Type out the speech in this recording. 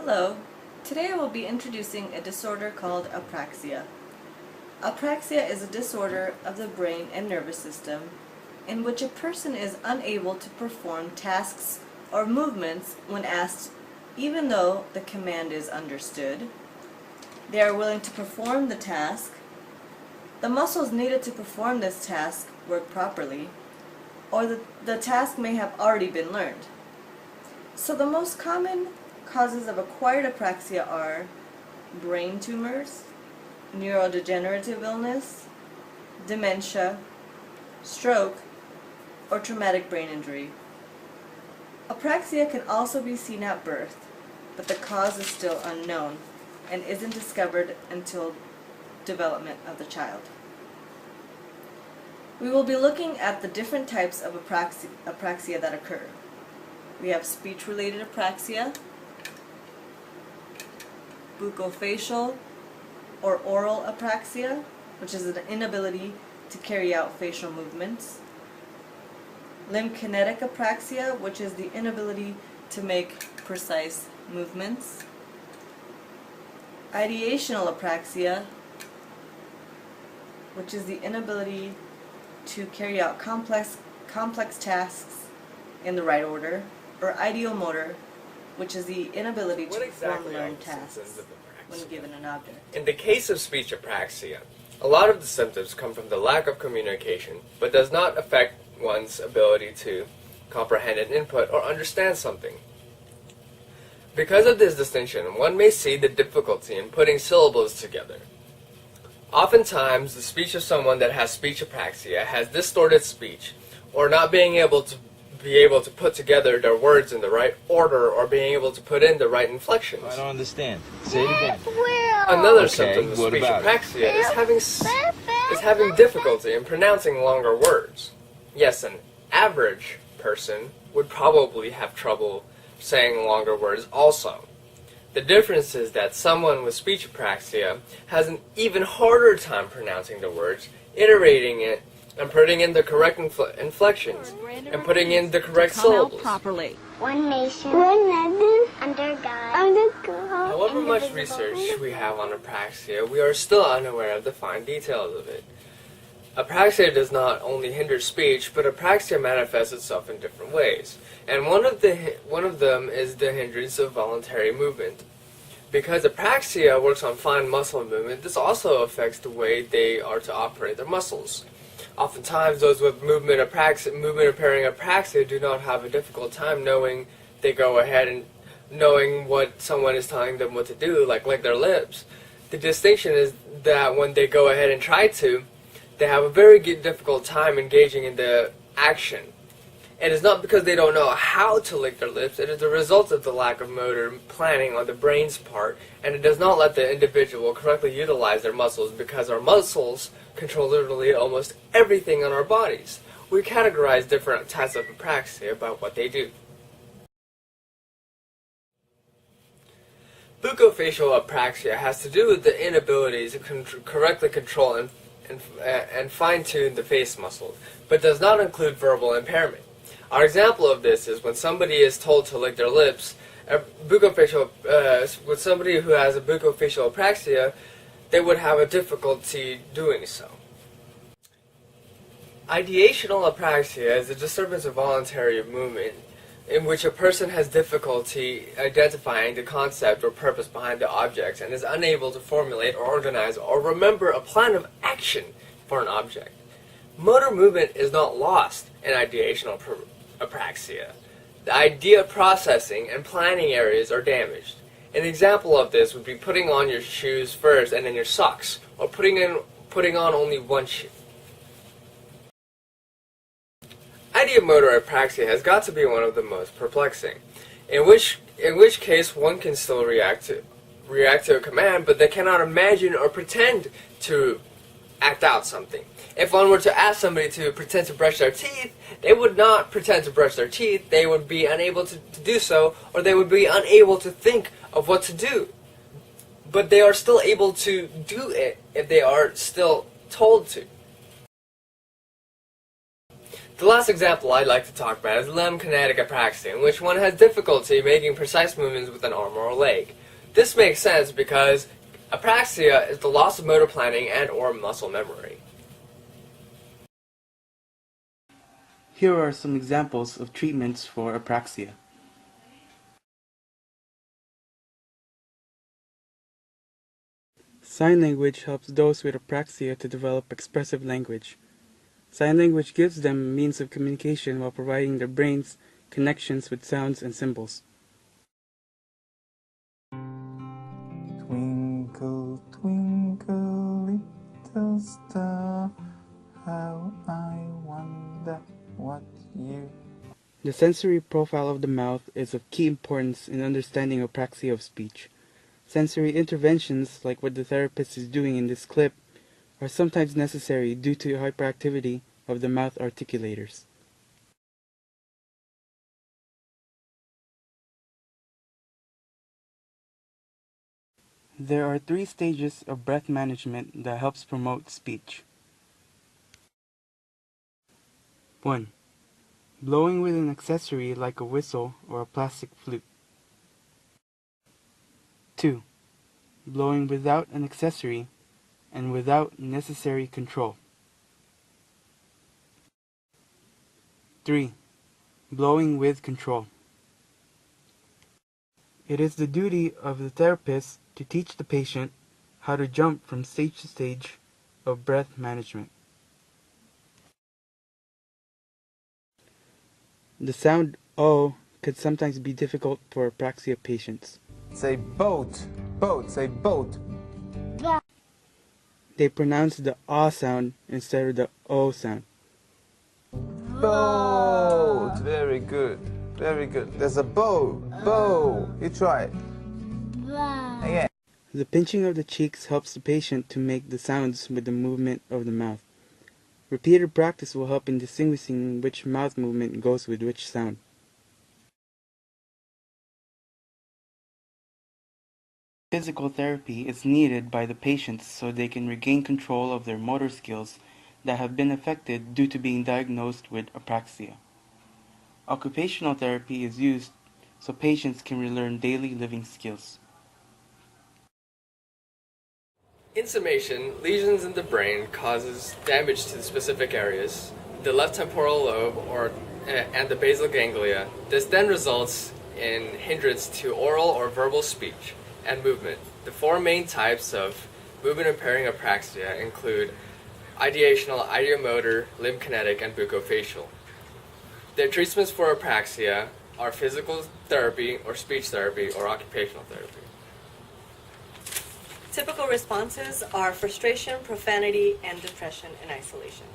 Hello. Today I will be introducing a disorder called apraxia. Apraxia is a disorder of the brain and nervous system in which a person is unable to perform tasks or movements when asked, even though the command is understood. They are willing to perform the task. The muscles needed to perform this task work properly, or the task may have already been learned. So the most common causes of acquired apraxia are brain tumors, neurodegenerative illness, dementia, stroke, or traumatic brain injury. Apraxia can also be seen at birth, but the cause is still unknown and isn't discovered until development of the child. We will be looking at the different types of apraxia that occur. We have speech-related apraxia, bucofacial or oral apraxia, which is an inability to carry out facial movements, limb kinetic apraxia, which is the inability to make precise movements, ideational apraxia, which is the inability to carry out complex tasks in the right order, or ideomotor, which is the inability to perform learned tasks when given an object. In the case of speech apraxia, a lot of the symptoms come from the lack of communication, but does not affect one's ability to comprehend an input or understand something. Because of this distinction, one may see the difficulty in putting syllables together. Oftentimes, the speech of someone that has speech apraxia has distorted speech, or not being able to put together their words in the right order, or being able to put in the right inflections. I don't understand. Say it again. Another symptom of speech apraxia is having difficulty in pronouncing longer words. Yes, an average person would probably have trouble saying longer words also. The difference is that someone with speech apraxia has an even harder time pronouncing the words, iterating it, and putting in the correct inflections, and putting in the correct syllables. Properly. One nation, under God. However much research we have on apraxia, we are still unaware of the fine details of it. Apraxia does not only hinder speech, but apraxia manifests itself in different ways, and one of them is the hindrance of voluntary movement. Because apraxia works on fine muscle movement, this also affects the way they are to operate their muscles. Oftentimes, those with movement impairing apraxia do not have a difficult time knowing they go ahead and knowing what someone is telling them what to do, like lick their lips. The distinction is that when they go ahead and try to, they have a very difficult time engaging in the action. It is not because they don't know how to lick their lips, it is the result of the lack of motor planning on the brain's part, and it does not let the individual correctly utilize their muscles, because our muscles control literally almost everything on our bodies. We categorize different types of apraxia by what they do. Bucofacial apraxia has to do with the inability to correctly control and fine-tune the face muscles, but does not include verbal impairment. Our example of this is when somebody is told to lick their lips. With somebody who has a bucofacial apraxia, they would have a difficulty doing so. Ideational apraxia is a disturbance of voluntary movement in which a person has difficulty identifying the concept or purpose behind the objects and is unable to formulate or organize or remember a plan of action for an object. Motor movement is not lost in ideational apraxia. The idea processing and planning areas are damaged. An example of this would be putting on your shoes first and then your socks, or putting on only one shoe. Ideomotor apraxia has got to be one of the most perplexing, in which case one can still react to a command, but they cannot imagine or pretend to act out something. If one were to ask somebody to pretend to brush their teeth, they would not pretend to brush their teeth. They would be unable to do so, or they would be unable to think of what to do. But they are still able to do it if they are still told to. The last example I'd like to talk about is limb kinetic apraxia, in which one has difficulty making precise movements with an arm or a leg. This makes sense because apraxia is the loss of motor planning and or muscle memory. Here are some examples of treatments for apraxia. Sign language helps those with apraxia to develop expressive language. Sign language gives them a means of communication while providing their brains connections with sounds and symbols. Twinkle, twinkle, little star, how I wonder what you... The sensory profile of the mouth is of key importance in understanding apraxia of speech. Sensory interventions, like what the therapist is doing in this clip, are sometimes necessary due to hyperactivity of the mouth articulators. There are 3 stages of breath management that helps promote speech. 1. Blowing with an accessory like a whistle or a plastic flute. 2. Blowing without an accessory and without necessary control. 3. Blowing with control. It is the duty of the therapist to teach the patient how to jump from stage to stage of breath management. The sound O could sometimes be difficult for apraxia patients. Say boat, boat, say boat. They pronounce the A sound instead of the O sound. Boat, very good, very good. There's a bow, bow. You try it. Again. The pinching of the cheeks helps the patient to make the sounds with the movement of the mouth. Repeated practice will help in distinguishing which mouth movement goes with which sound. Physical therapy is needed by the patients so they can regain control of their motor skills that have been affected due to being diagnosed with apraxia. Occupational therapy is used so patients can relearn daily living skills. In summation, lesions in the brain causes damage to the specific areas, the left temporal lobe and the basal ganglia. This then results in hindrance to oral or verbal speech and movement. The 4 main types of movement impairing apraxia include ideational, ideomotor, limb kinetic, and buccofacial. The treatments for apraxia are physical therapy or speech therapy or occupational therapy. Typical responses are frustration, profanity, and depression and isolation.